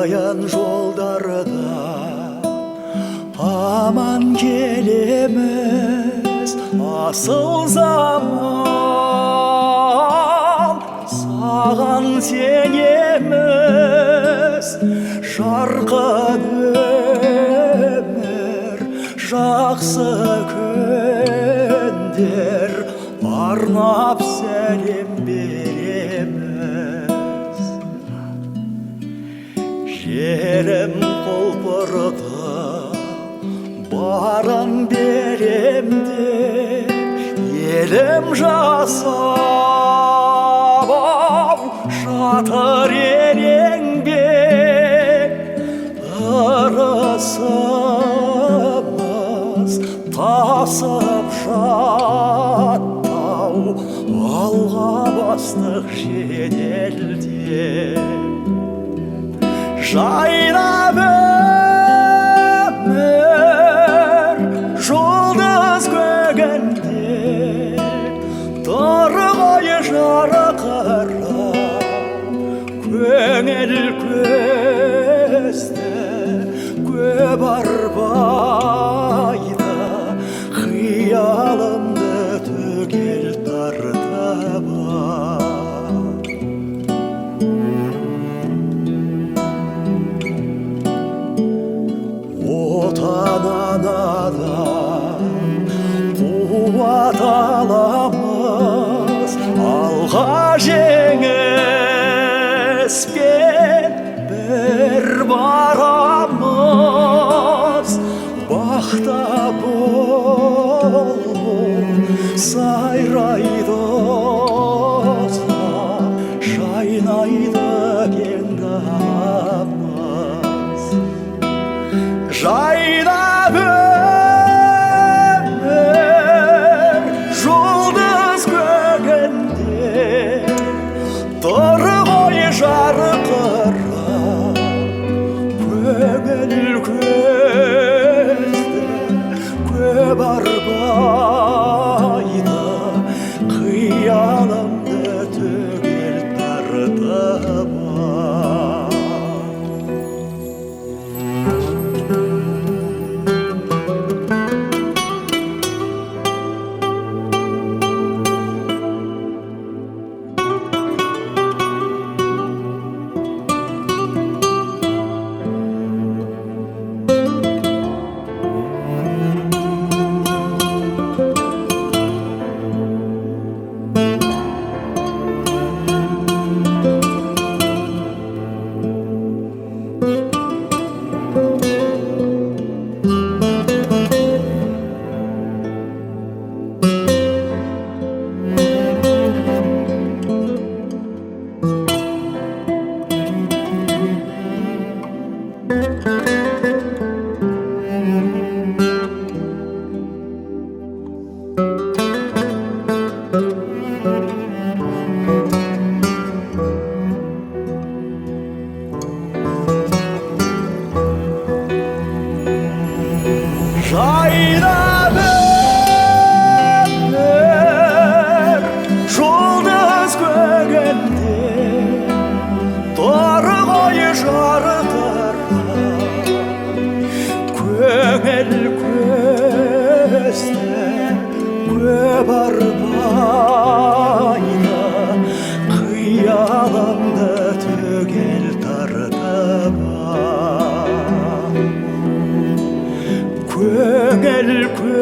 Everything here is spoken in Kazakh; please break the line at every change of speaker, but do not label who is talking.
аян жолдарда аман келеміз, асыл заман саған сенеміз. Жарқын өмір, жақсы күндер арнап сәлем береміз. Жерім құлпырды барын берем деп елім жасап жатыр ереңбек. Ырысымыз тасып жаттау, алға бастық жеделдеп. Жайнап өмір жұлдыз көгінде, тұр ғой жарқырап көңіл көзді. Көп арбайды қиялымды түгел тартып. Отан анадан қуат аламыз, алға жеңіспен бір барамыз. Бақта бұлбұл сайрайды ұзақ, жайнайды кең даламыз. Жайнап өмір жұлдыз көгінде, тұр ғой жарқырап көңіл көзді. Көп арбайды қиялымды түгел тартып. Жайнап өмір жұлдыз көгінде, тұр ғой жарқырап көңіл көзді. Көп арбайды қиялымды түгел тартып. Көңіл көзді